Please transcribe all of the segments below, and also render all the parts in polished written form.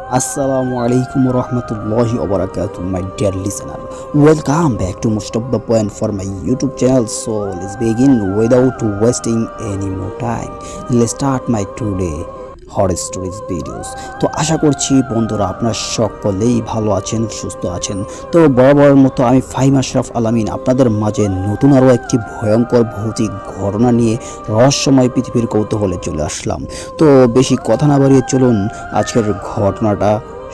Assalamu alaikum warahmatullahi wabarakatuh, my dear listener. Welcome back to Most of the Point for my YouTube channel. So let's begin without wasting any more time. Let's start my today Har stories videos. তো আশা করছি বন্ধুরা আপনারা সকলেই ভালো আছেন, সুস্থ আছেন। তো বরাবরের মতো আমি ফাহিম আশরাফ আলামিন আপনাদের মাঝে নতুন আরও একটি ভয়ঙ্কর ভৌতিক ঘটনা নিয়ে রহস্যময় পৃথিবীর কৌতূহলে চলে আসলাম। তো বেশি কথা না বাড়িয়ে চলুন আজকের ঘটনাটা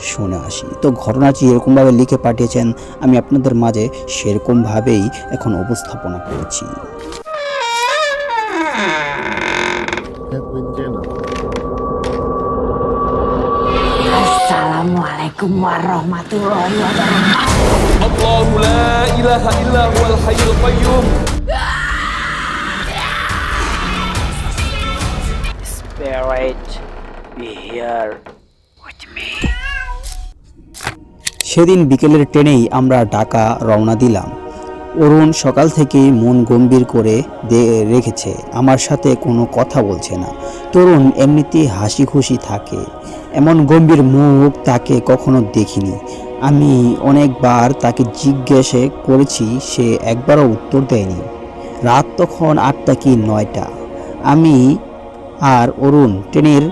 শুনে আসি। তো ঘটনাটি এরকমভাবে লিখে পাঠিয়েছেন, আমি আপনাদের মাঝে সেরকমভাবেই এখন উপস্থাপনা করছি। Assalamualaikum warahmatullahi wabarakatuh. Allahu la ilaha illa huwal hayyul qayyum. Spirit, be here with me. সেদিন বিকেলের ট্রেনেই আমরা ঢাকা রওনা দিলাম। অরুণ সকাল থেকেই মন গম্ভীর করে রেখেছে, আমার সাথে কোনো কথা বলছে না। তরুণ এমনিতেই হাসি খুশি থাকে, এমন গম্ভীর মুখ তাকে কখনো দেখিনি। আমি অনেকবার তাকে জিজ্ঞেস করেছি, সে একবারও উত্তর দেয়নি। রাত তখন 8টা কি 9টা। আমি আর অরুণ ট্রেনের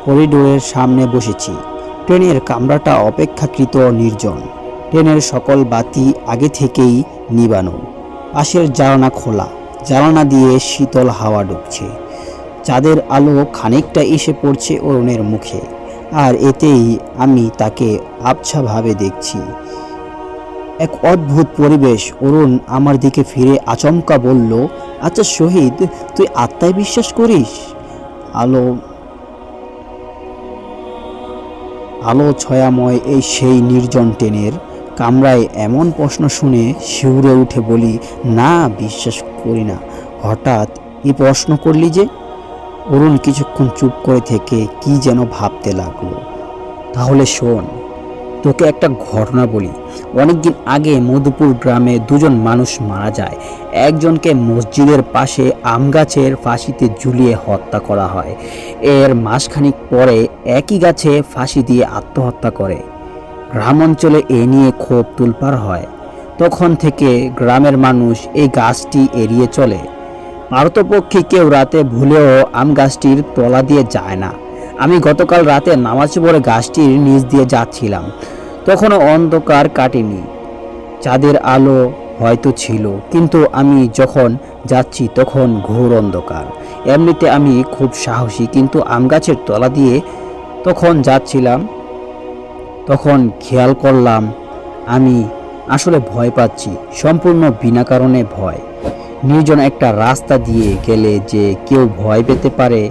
করিডোরের সামনে বসেছি। ট্রেনের কামরাটা অপেক্ষাকৃত নির্জন। ট্রেনের সকল বাতি আগে থেকেই নিবানো, পাশের জানালা খোলা, জানালা দিয়ে শীতল হাওয়া ঢুকছে। চাঁদের আলো খানিকটা এসে পড়ছে অরুণের মুখে, আর এতেই আমি তাকে আবছাভাবে দেখছি। এক অদ্ভুত পরিবেশ। অরুণ আমার দিকে ফিরে আচমকা বলল, আচ্ছা শহীদ, তুই আত্মায় বিশ্বাস করিস? আলো ছয়াময় এই সেই নির্জন ট্রেনের কামরায় এমন প্রশ্ন শুনে শিউরে উঠে বলি, না, বিশ্বাস করি না। হঠাৎ এই প্রশ্ন করলি যে? অরুণ কিছুক্ষণ চুপ করে থেকে কি যেন ভাবতে লাগলো। তাহলে শোন, তোকে একটা ঘটনা বলি। অনেকদিন আগে মধুপুর গ্রামে দুজন মানুষ মারা যায়। একজনকে মসজিদের পাশে আম গাছের ফাঁসিতে ঝুলিয়ে হত্যা করা হয়। এর মাসখানিক পরে একই গাছে ফাঁসি দিয়ে আত্মহত্যা করে। গ্রাম অঞ্চলে এ নিয়ে ক্ষোভ তোলপাড় হয়। তখন থেকে গ্রামের মানুষ এই গাছটি এড়িয়ে চলে। পারতপক্ষে কেউ রাতে ভুলেও আম গাছটির তলা দিয়ে যায় না। আমি গতকাল রাতে নামাজ পড়ে গাছটির নিচ দিয়ে যাচ্ছিলাম, তখনও অন্ধকার কাটেনি। চাঁদের আলো হয়তো ছিল, কিন্তু আমি যখন যাচ্ছি তখন ঘোর অন্ধকার। এমনিতে আমি খুব সাহসী, কিন্তু আম গাছের তলা দিয়ে তখন যাচ্ছিলাম, তখন খেয়াল করলাম আমি আসলে ভয় পাচ্ছি, সম্পূর্ণ বিনা কারণে ভয়। নির্জন একটা রাস্তা দিয়ে গেলে যে কেউ ভয় পেতে পারে,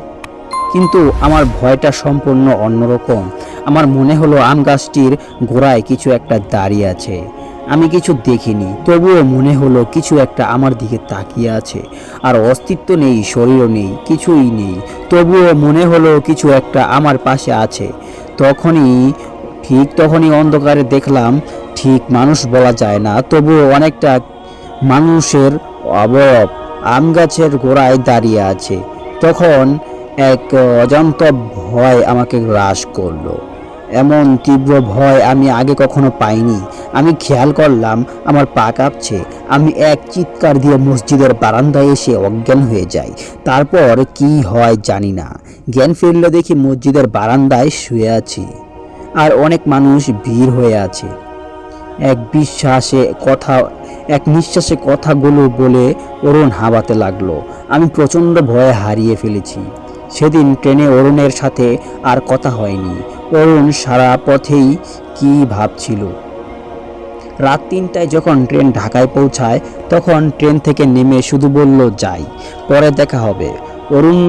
কিন্তু আমার ভয়টা সম্পূর্ণ অন্যরকম। আমার মনে হলো আম গাছটির গোড়ায় কিছু একটা দাঁড়িয়ে আছে। আমি কিছু দেখিনি, তবুও মনে হলো কিছু একটা আমার দিকে তাকিয়ে আছে। আর অস্তিত্ব নেই, শরীরও নেই, কিছুই নেই, তবুও মনে হলো কিছু একটা আমার পাশে আছে। তখনই অন্ধকারে দেখলাম, ঠিক মানুষ বলা যায় না, তবুও অনেকটা মানুষের অবয়ব আম গাছের গোড়ায় দাঁড়িয়ে আছে। তখন এক অজান্ত ভয় আমাকে গ্রাস করলো। এমন তীব্র ভয় আমি আগে কখনো পাইনি। আমি খেয়াল করলাম আমার পা কাঁপছে। আমি এক চিৎকার দিয়ে মসজিদের বারান্দায় এসে অজ্ঞান হয়ে যাই। তারপর কি হয় জানি না। জ্ঞান ফিরলে দেখি মসজিদের বারান্দায় শুয়ে আছি, আর অনেক মানুষ ভিড় হয়ে আছে। এক নিঃশ্বাসে কথাগুলো বলে অরুণ হাঁপাতে লাগলো। আমি প্রচণ্ড ভয়ে হারিয়ে ফেলেছি। সেদিন ট্রেনে অরুণের সাথে আর কথা হয়নি। অরুণ সারা পথেই কি ভাবছিল। রাত 3টায় যখন ট্রেন ঢাকায় পৌঁছায়, তখন ট্রেন থেকে নেমে শুধু বলল, যাই, পরে দেখা হবে। অরুণ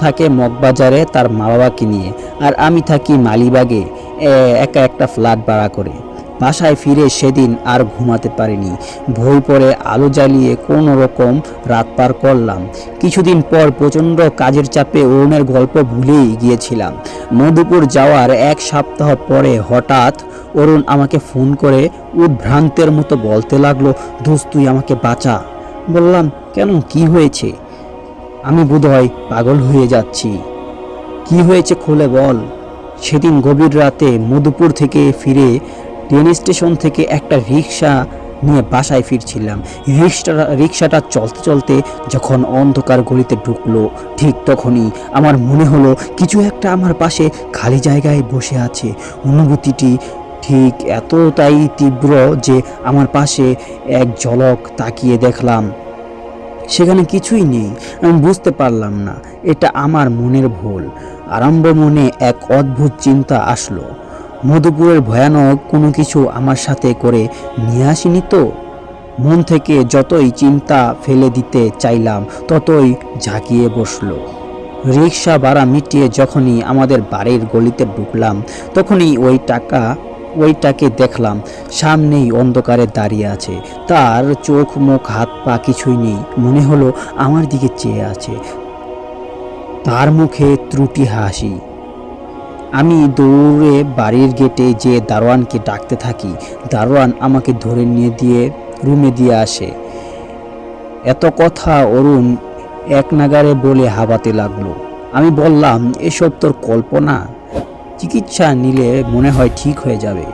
থাকে মগবাজারে তার মা বাবাকে নিয়ে, আর আমি থাকি মালিবাগে একা একটা ফ্ল্যাট ভাড়া করে। বাসায় ফিরে সেদিন আর ঘুমাতে পারিনি। ভোর পরে আলো জ্বালিয়ে কোনো রকম রাত পার করলাম। কিছুদিন পর প্রচণ্ড কাজের চাপে অরুণের গল্প ভুলেই গিয়েছিলাম। মধুপুর যাওয়ার 1 সপ্তাহ পরে হঠাৎ অরুণ আমাকে ফোন করে উদ্ভ্রান্তের মতো বলতে লাগলো, দোস্ত তুই আমাকে বাঁচা। বললাম, কেন, কি হয়েছে? আমি বোধহয় পাগল হয়ে যাচ্ছি। কি হয়েছে খুলে বল। সেদিন গভীর রাতে মধুপুর থেকে ফিরে ট্রেন স্টেশন থেকে একটা রিক্সা নিয়ে বাসায় ফিরছিলাম। রিক্সাটা চলতে চলতে যখন অন্ধকার গলিতে ঢুকলো, ঠিক তখনই আমার মনে হলো কিছু একটা আমার পাশে খালি জায়গায় বসে আছে। অনুভূতিটি ঠিক এতটাই তীব্র যে আমার পাশে এক ঝলক তাকিয়ে দেখলাম সেখানে কিছুই নেই। আমি বুঝতে পারলাম না এটা আমার মনের ভুল। আরম্ভ মনে এক অদ্ভুত চিন্তা আসলো, মধুপুরের ভয়ানক কোনো কিছু আমার সাথে করে নিয়ে আসিনি তো? মন থেকে যতই চিন্তা ফেলে দিতে চাইলাম ততই ঝাঁকিয়ে বসলো। রিক্সা ভাড়া মিটিয়ে যখনই আমাদের বাড়ির গলিতে ঢুকলাম তখনই ওইটাকে দেখলাম সামনেই অন্ধকারে দাঁড়িয়ে আছে। তার চোখ মুখ হাত পা কিছুই নেই, মনে হলো আমার দিকে চেয়ে আছে। তার মুখে ত্রুটি হাসি। আমি দৌড়ে বাড়ির গেটে যে দারোয়ানকে ডাকতে থাকি। দারোয়ান আমাকে ধরে নিয়ে রুমে দিয়ে আসে। এত কথা অরুণ এক নাগারে বলে হাবাতে লাগলো। আমি বললাম, এসব তোর কল্পনা, চিকিৎসা নিলে মনে হয় ঠিক হয়ে যাবে।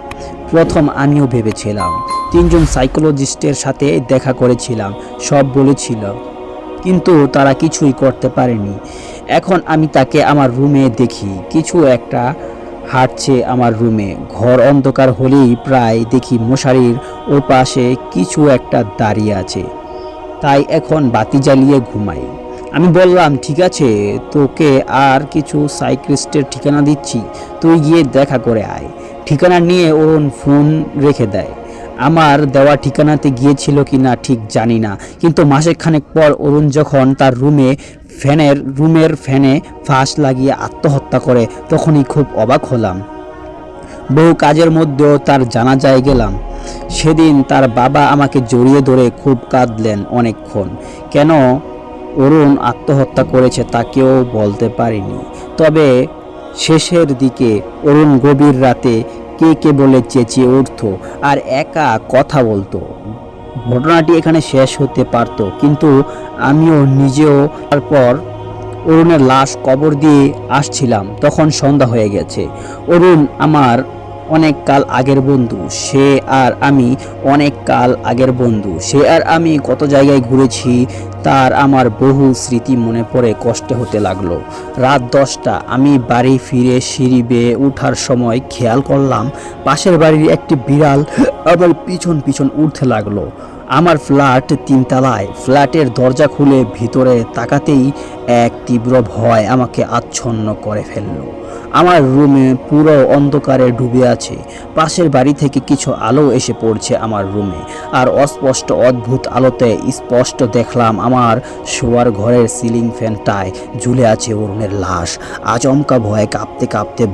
প্রথম আমিও ভেবেছিলাম, 3জন সাইকোলজিস্টের সাথে দেখা করেছিলাম, সব বলেছিল, কিন্তু তারা কিছুই করতে পারেনি। এখন আমি তাকে আমার রুমে দেখি, কিছু একটা হাঁটছে আমার রুমে। ঘর অন্ধকার হলেই প্রায় দেখি মশারির ওপাশে কিছু একটা দাঁড়িয়ে আছে। তাই এখন বাতি জ্বালিয়ে ঘুমাই। আমি বললাম, ঠিক আছে, তোকে আর কিছু সাইকিয়াট্রিস্টের ঠিকানা দিচ্ছি, তুই গিয়ে দেখা করে আয়। ঠিকানা নিয়ে অরুণ ফোন রেখে দেয়। আমার দেওয়া ঠিকানাতে গিয়েছিল কি না ঠিক জানি না, কিন্তু মাসেখানেক পর অরুণ যখন তার রুমের ফ্যানে ফাঁস লাগিয়ে আত্মহত্যা করে তখনই খুব অবাক হলাম। বহু কাজের মধ্যেও তার জানাজায় গেলাম। সেদিন তার বাবা আমাকে জড়িয়ে ধরে খুব কাঁদলেন অনেকক্ষণ। কেন অরুণ আত্মহত্যা করেছে তা কেউ বলতে পারেনি, তবে শেষের দিকে অরুণ গভীর রাতে কে কে বলে চেঁচিয়ে উঠত আর একা কথা বলতো। ঘটনাটি এখানে শেষ হতে পারত, কিন্তু আমিও নিজেও তারপর অরুণের লাশ কবর দিয়ে আসছিলাম, তখন সন্ধ্যা হয়ে গেছে। অরুণ আমার অনেক কাল আগের বন্ধু, সে আর আমি অনেক কাল আগের বন্ধু। সে আর আমি কত জায়গায় ঘুরেছি, তার আমার বহু স্মৃতি মনে পড়ে কষ্ট হতে লাগলো। রাত 10টা, আমি বাড়ি ফিরে সিঁড়ি বেয়ে ওঠার সময় খেয়াল করলাম পাশের বাড়ির একটি বিড়াল আবার পিছন পিছন উঠতে লাগলো। আমার ফ্ল্যাট 3 তলায়। ফ্ল্যাটের দরজা খুলে ভিতরে তাকাতেই এক তীব্র ভয় আমাকে আচ্ছন্ন করে ফেললো। আমার রুমে পুরো অন্ধকারে ডুবে আছে। পাশের বাড়ি থেকে কিছু আলো এসে পড়ছে আমার রুমে, আর অস্পষ্ট অদ্ভুত আলোতে স্পষ্ট দেখলাম আমার শোয়ার ঘরের সিলিং ফ্যানটায় ঝুলে আছে অরুণের লাশ। আচমকা ভয়ে কাঁপতে কাঁপতে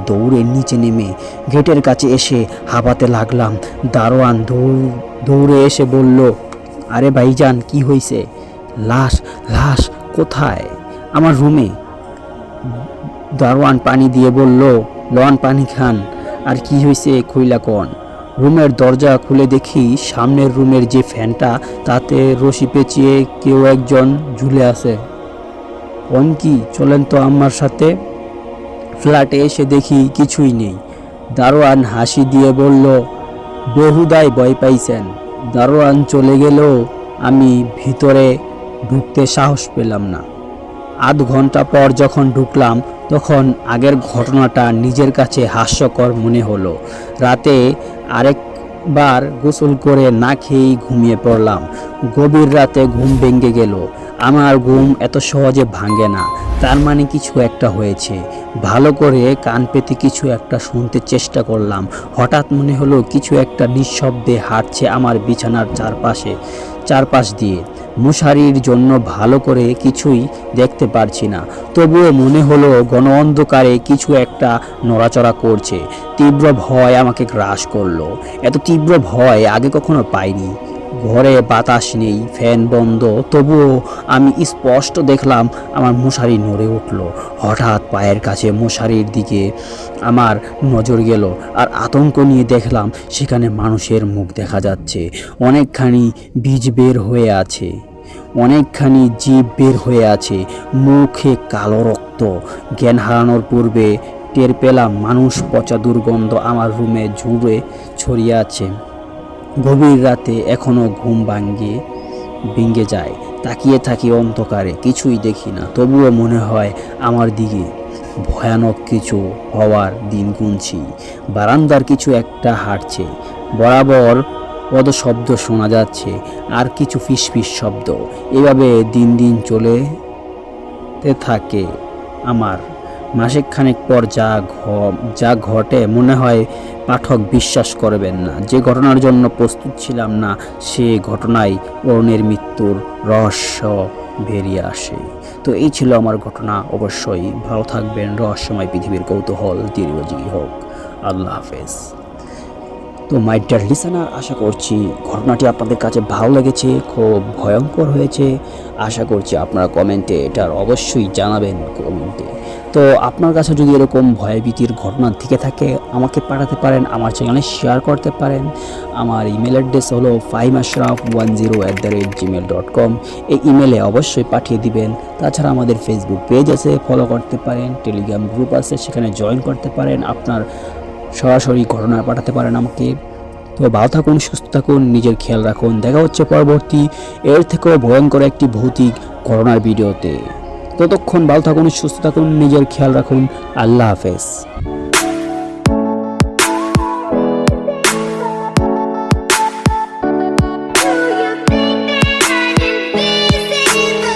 দৌড়ে নিচে নেমে গেটের কাছে এসে হাঁপাতে লাগলাম। দারোয়ান দৌড়ে এসে বলল, আরে ভাইজান, কি হয়েছে? লাশ লাশ কোথায়? আমার রুমে। দারোয়ান পানি দিয়ে বলল, লন পানি খান। আর কি হয়েছে খুইলা কোন? রুমের দরজা খুলে দেখি সামনের রুমের যে ফ্যানটা তাতে রশি পেঁচিয়ে কেউ একজন ঝুলে আছে। কোন কি, চলেন তো আমার সাথে। ফ্ল্যাটে এসে দেখি কিছুই নেই। দারোয়ান হাসি দিয়ে বলল, বেহুদায় ভয় পাইছেন। দারোয়ান চলে গেলেও আমি ভিতরে ঢুকতে সাহস পেলাম না। আধ ঘন্টা পর যখন ঢুকলাম তখন আগের ঘটনাটা নিজের কাছে হাস্যকর মনে হলো। রাতে আরেকবার গোসল করে না খেয়েই ঘুমিয়ে পড়লাম। গভীর রাতে ঘুম ভেঙে গেল। আমার ঘুম এত সহজে ভাঙে না, তার মানে কিছু একটা হয়েছে। ভালো করে কান পেতে কিছু একটা শুনতে চেষ্টা করলাম। হঠাৎ মনে হলো কিছু একটা নিঃশব্দে হাঁটছে আমার বিছানার চারপাশ দিয়ে। মশারির জন্য ভালো করে কিছুই দেখতে পারছি না, তবুও মনে হলো ঘন অন্ধকারে কিছু একটা নড়াচড়া করছে। তীব্র ভয় আমাকে গ্রাস করলো। এত তীব্র ভয় আগে কখনো পাইনি। ঘরে বাতাস নেই, ফ্যান বন্ধ, তবুও আমি স্পষ্ট দেখলাম আমার মশারি নড়ে উঠল। হঠাৎ পায়ের কাছে মশারির দিকে আমার নজর গেল, আর আতঙ্ক নিয়ে দেখলাম সেখানে মানুষের মুখ দেখা যাচ্ছে। অনেকখানি বীজ বের হয়ে আছে, অনেকখানি জীব বের হয়ে আছে, মুখে কালো রক্ত। জ্ঞান হারানোর পূর্বে টের পেলাম মানুষ পচা দুর্গন্ধ আমার রুমে জুড়ে ছড়িয়ে আছে। গভীর রাতে এখনো ঘুম ভেঙে যায়। তাকিয়ে থাকি অন্ধকারে, কিছুই দেখি না, তবুও মনে হয় আমার দিকে ভয়ানক কিছু হওয়ার দিন গুনছি। বারান্দার কিছু একটা হাঁটছে, বরাবর পদশব্দ শোনা যাচ্ছে, আর কিছু ফিসফিস শব্দ। এভাবে দিন দিন চলেতে থাকে আমার। মাসেখানেক পর যা ঘটে মনে হয় পাঠক বিশ্বাস করবেন না। যে ঘটনার জন্য প্রস্তুত ছিলাম না, সে ঘটনায় অরুণের মৃত্যুর রহস্য বেরিয়ে আসে। তো এই ছিল আমার ঘটনা। অবশ্যই ভালো থাকবেন। রহস্যময় পৃথিবীর কৌতূহল দীর্ঘজীবী হোক। আল্লাহ হাফেজ। তো মাই ডিয়ার লিসেনার, আশা করছি ঘটনাটি আপনাদের কাছে ভালো লেগেছে, খুব ভয়ঙ্কর হয়েছে। আশা করছি আপনারা কমেন্টে এটার অবশ্যই জানাবেন কমেন্টে। তো আপনার কাছে যদি এরকম ভয়ভীতির ঘটনা থেকে থাকে আমাকে পাঠাতে পারেন, আমার চ্যানেলে শেয়ার করতে পারেন। আমার ইমেল অ্যাড্রেস হলো fahimashraf10@gmail.com। এই ইমেলে অবশ্যই পাঠিয়ে দিবেন। তাছাড়া আমাদের ফেসবুক পেজ আছে, ফলো করতে পারেন। টেলিগ্রাম গ্রুপ আছে, সেখানে জয়েন করতে পারেন। আপনার সরাসরি ঘটনা পাঠাতে পারেন আমাকে। তো ভালো থাকুন, সুস্থ থাকুন, নিজের খেয়াল রাখুন। দেখা হচ্ছে পরবর্তী এর থেকেও ভয়ঙ্কর একটি ভৌতিক ঘটনার ভিডিওতে। ততক্ষণ ভালো থাকুন, সুস্থ থাকুন, নিজের খেয়াল রাখুন। আল্লাহ হাফেজ।